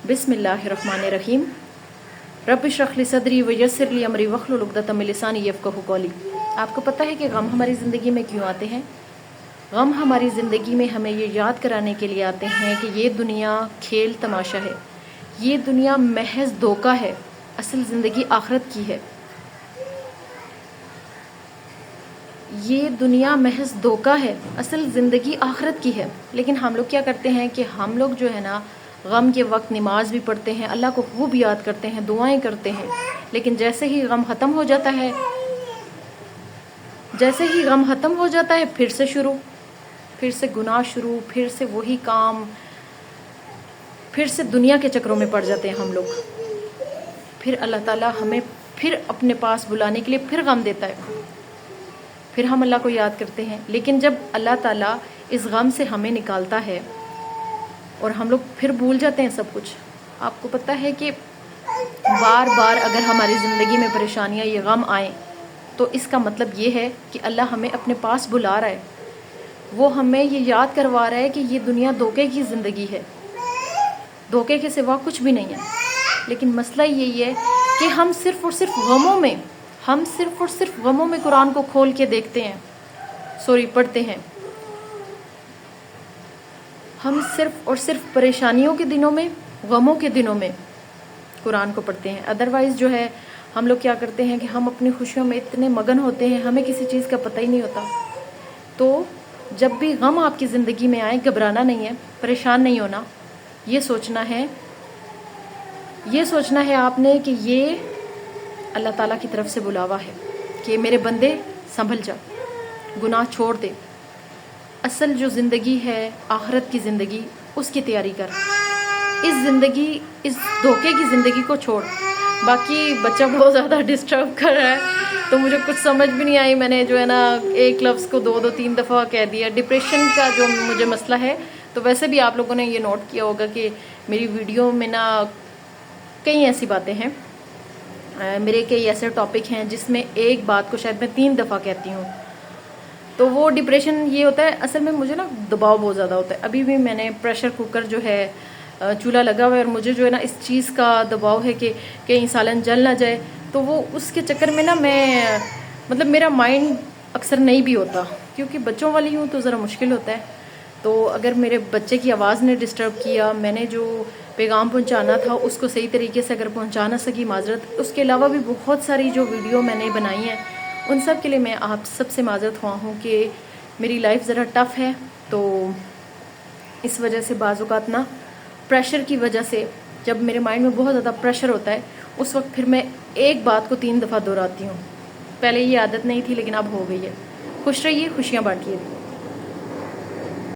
بسم اللہ الرحمن الرحیم رب اشرح لی صدری ویسر لی امری واحلل عقدۃ من لسانی یفقہوا قولی۔ آپ کو پتہ ہے کہ غم ہماری زندگی میں کیوں آتے ہیں؟ غم ہماری زندگی میں ہمیں یہ یاد کرانے کے لیے آتے ہیں کہ یہ دنیا کھیل تماشا ہے، یہ دنیا محض دھوکہ ہے، اصل زندگی آخرت کی ہے۔ یہ دنیا محض دھوکہ ہے، اصل زندگی آخرت کی ہے۔ لیکن ہم لوگ کیا کرتے ہیں کہ ہم لوگ جو ہے نا غم کے وقت نماز بھی پڑھتے ہیں، اللہ کو خوب یاد کرتے ہیں، دعائیں کرتے ہیں، لیکن جیسے ہی غم ختم ہو جاتا ہے پھر سے گناہ شروع، پھر سے وہی کام، پھر سے دنیا کے چکروں میں پڑ جاتے ہیں ہم لوگ۔ پھر اللہ تعالیٰ ہمیں پھر اپنے پاس بلانے کے لیے پھر غم دیتا ہے، پھر ہم اللہ کو یاد کرتے ہیں۔ لیکن جب اللہ تعالیٰ اس غم سے ہمیں نکالتا ہے اور ہم لوگ پھر بھول جاتے ہیں سب کچھ، آپ کو پتہ ہے کہ بار بار اگر ہماری زندگی میں پریشانیاں، یہ غم آئیں تو اس کا مطلب یہ ہے کہ اللہ ہمیں اپنے پاس بلا رہا ہے، وہ ہمیں یہ یاد کروا رہا ہے کہ یہ دنیا دھوکے کی زندگی ہے، دھوکے کے سوا کچھ بھی نہیں ہے۔ لیکن مسئلہ یہی ہے کہ ہم صرف اور صرف غموں میں قرآن کو کھول کے دیکھتے ہیں، پڑھتے ہیں۔ ہم صرف اور صرف پریشانیوں کے دنوں میں، غموں کے دنوں میں قرآن کو پڑھتے ہیں۔ ادروائز جو ہے ہم لوگ کیا کرتے ہیں کہ ہم اپنی خوشیوں میں اتنے مگن ہوتے ہیں، ہمیں کسی چیز کا پتہ ہی نہیں ہوتا۔ تو جب بھی غم آپ کی زندگی میں آئے، گھبرانا نہیں ہے، پریشان نہیں ہونا، یہ سوچنا ہے آپ نے کہ یہ اللہ تعالیٰ کی طرف سے بلاوا ہے کہ میرے بندے سنبھل جا، گناہ چھوڑ دے، اصل جو زندگی ہے آخرت کی زندگی، اس کی تیاری کر، اس دھوکے کی زندگی کو چھوڑ۔ باقی بچہ بہت زیادہ ڈسٹرب کر رہا ہے تو مجھے کچھ سمجھ بھی نہیں آئی، میں نے جو ہے نا ایک لفظ کو 2-3 دفعہ کہہ دیا۔ ڈپریشن کا جو مجھے مسئلہ ہے، تو ویسے بھی آپ لوگوں نے یہ نوٹ کیا ہوگا کہ میری ویڈیو میں نا کئی ایسی باتیں ہیں، میرے کئی ایسے ٹاپک ہیں جس میں ایک بات کو شاید میں 3 دفعہ کہتی ہوں۔ تو وہ ڈپریشن یہ ہوتا ہے، اصل میں مجھے نا دباؤ بہت زیادہ ہوتا ہے۔ ابھی بھی میں نے پریشر کوکر جو ہے چولہا لگا ہوا ہے، اور مجھے جو ہے نا اس چیز کا دباؤ ہے کہ کہیں سالن جل نہ جائے، تو وہ اس کے چکر میں نا میرا مائنڈ اکثر نہیں بھی ہوتا، کیونکہ بچوں والی ہوں تو ذرا مشکل ہوتا ہے۔ تو اگر میرے بچے کی آواز نے ڈسٹرب کیا، میں نے جو پیغام پہنچانا تھا اس کو صحیح طریقے سے اگر پہنچا نہ سکی، معذرت۔ اس کے علاوہ بھی بہت ساری جو ویڈیو میں نے بنائی ہیں، ان سب کے لیے میں آپ سب سے معذرت خواہ ہوں کہ میری لائف ذرا ٹف ہے، تو اس وجہ سے بعض اوقات نا پریشر کی وجہ سے جب میرے مائنڈ میں بہت زیادہ پریشر ہوتا ہے، اس وقت پھر میں ایک بات کو 3 دفعہ دہراتی ہوں۔ پہلے یہ عادت نہیں تھی لیکن اب ہو گئی ہے۔ خوش رہیے، خوشیاں بانٹیے۔